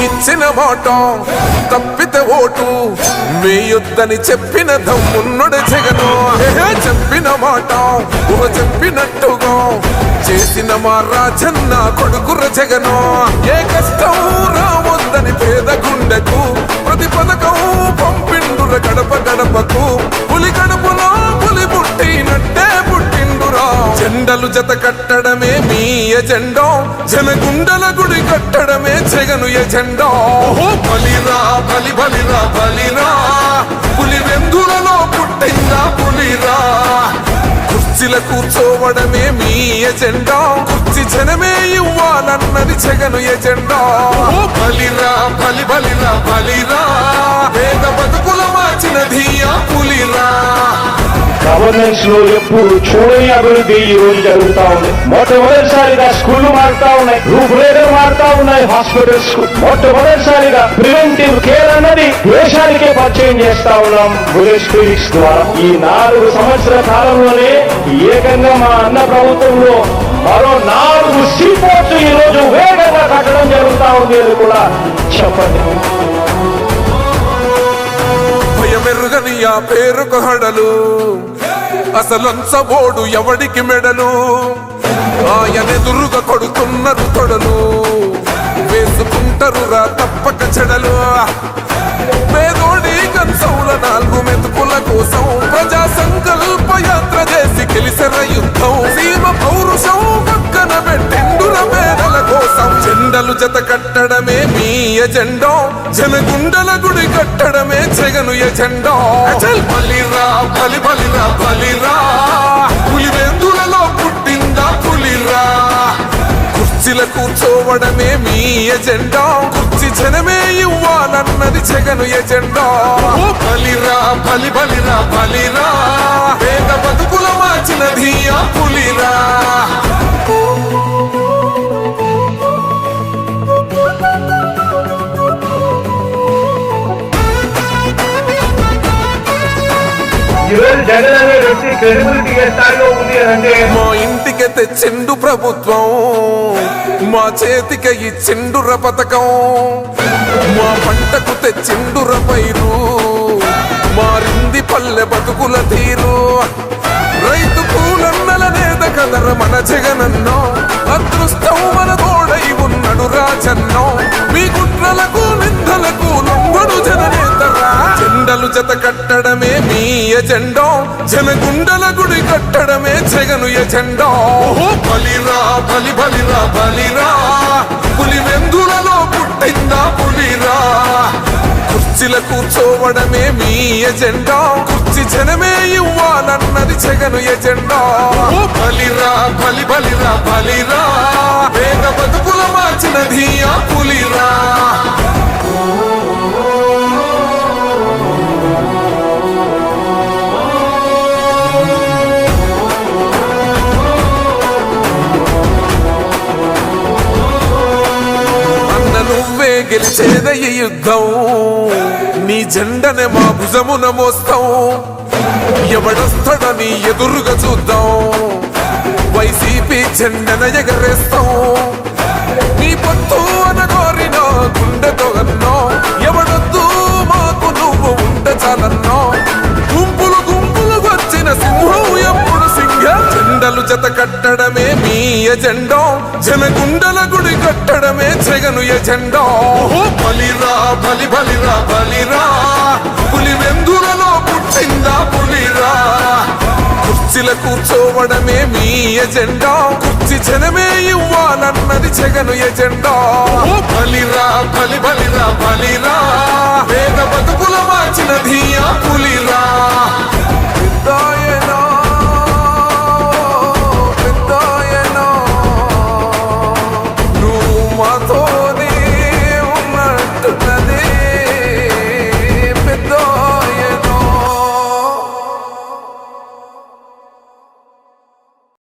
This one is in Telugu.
ఇచ్చిన మాట తప్పితే ఓటు వేయొద్దని చెప్పిన దమ్మున్నడు జగను. చెప్పిన మాట చెప్పినట్టుగా చేసిన మా రాజన్న కొడుకుర జగను. ఏ కష్టం రావద్దని పేద గుండెకు ప్రతి పథకం పంపిండుర గడప గడపకు. పులి గడపలో పులి పుట్టినట్టే పుట్టిండురా. జెండలు జత కట్టడమే మీ ఎజెండా, జనగుండల గుడి కట్టడమే జగను ఎజెండా. బలిరా బలి బలిరా బలిరా, పులి వెందులలో పుట్టిందా పులిరా. కుర్చీల కూర్చోవడమే మీ ఎజెండా, కుర్చీ జనమే ఇవ్వాలన్నది జగను ఎజెండా. బలిరా బలి బలిరా బలిరా, పేద బతుకుల మార్చినది ఆ పులిరా. గవర్నెన్స్ లో ఎప్పుడు చూడని అభివృద్ధి ఈ రోజు జరుగుతా ఉంది. మొట్టమొదటిసారిగా స్కూళ్లు మారుతా ఉన్నాయి, రూపురేఖలు మారుతా ఉన్నాయి. హాస్పిటల్స్ మొట్టమొదటిసారిగా ప్రివెంటివ్ కేర్ అన్నది దేశానికే పరిచయం చేస్తా ఉన్నాం బుల్లెట్ క్లినిక్స్ ద్వారా. ఈ 4 సంవత్సరాల కాలంలోనే ఏకంగా మా అన్న ప్రభుత్వంలో మరో 4 సీపోర్ట్స్ ఈ రోజు వేగంగా కట్టడం జరుగుతా ఉంది అని కూడా చెప్పండి. మెరుగని ఆ పేరుకు హడలు, అసలంచబోడు ఎవడికి మెడలు. ఆయనెదురుగా కొడుతున్నారు తొడలు, వేసుకుంటారు రా తప్పక చెడలు. పేదోడి కంచౌల 4 మెతుకుల కోసం ప్రజా సంకల్ప యాత్ర చేసి గెలిసిన యుద్ధం. సీమ పౌరుషం పక్కన పెట్టిండుర పేదల కోసం. జెండలు జత కట్టడమే మీ ఎజెండా, జనగుండల గుడి కట్టడమే జగను ఎజెండా. బలిరా బలి బలిరా బలిరా, పులి వెందులలో పుట్టిందా పులిరా. కుర్చీల కూర్చోవడమే మీ ఎజెండా, కుర్చీ జనమే ఇవ్వాలన్నది జగను ఎజెండా. బలిరా బలి బలిరా బలిరా, పేద బతుకుల మార్చినది ఆ పులిరా. జగన్ అనే వ్యక్తి క్రెడిబిలిటీ ఏ స్థాయిలో ఉంది అంటే మా ఇంటికి తెచ్చిండు ప్రభుత్వం, మా చేతికి ఇచ్చిండుర పథకం. మా పంటకు తెచ్చిండుర పైరు, మారింది పల్లె బతుకుల తీరు. రైతు కూలన్నల నేత కదర మన జగనన్నో, అదృష్టం మన తోడై ఉన్నడు రాజన్నో. మీ కుట్రలకు నిందలకు లొంగడు జననేతరా. జెండలు జత కట్టడమే మీ ఎజెండా, జనగుండల గుడి కట్టడమే జగను ఎజెండా. బలిరా బలి బలిరా బలిరా, పులి వెందులలో పుట్టిందా పులిరా. కుర్చీల కూర్చోవడమే మీ ఎజెండా, కుర్చీ జనమే ఇవ్వాలన్నది జగను ఎజెండా. బలిరా బలి బలిరా బలిరా, పేద బతుకుల మార్చినది ఆ పులిరా. నువ్వే గెలిచేద ఈ యుద్ధం, నీ జెండనే మా భుజమున మోస్తాం. ఎవడొస్తాడని ఎదురుగా చూద్దాం, వైసీపీ జెండన ఎగరేస్తాం. నీ పొత్తు అనగోరిన గుండెతో అన్నో, ఎవడొద్దు మాకు నువ్వు ఉండ చాలన్నో. గుంపులు గుంపులు వచ్చిన సింహం ఎప్పుడు సింహం. జెండలు జత కట్టడమే మీ ఎజెండా, జనగుండల గుడి కట్టడమే జగను ఎజెండా. బలిరా బలి బలిరా బలిరా, పులి వెందులలో పుట్టిందా పులిరా. కుర్చీల కూర్చోవడమే మీ ఎజెండా, కుర్చీ జనమే ఇవ్వాలన్నది జగను ఎజెండా. బలిరా బలి బలిరా బలిరా, పేద బతుకుల మార్చినది ఆ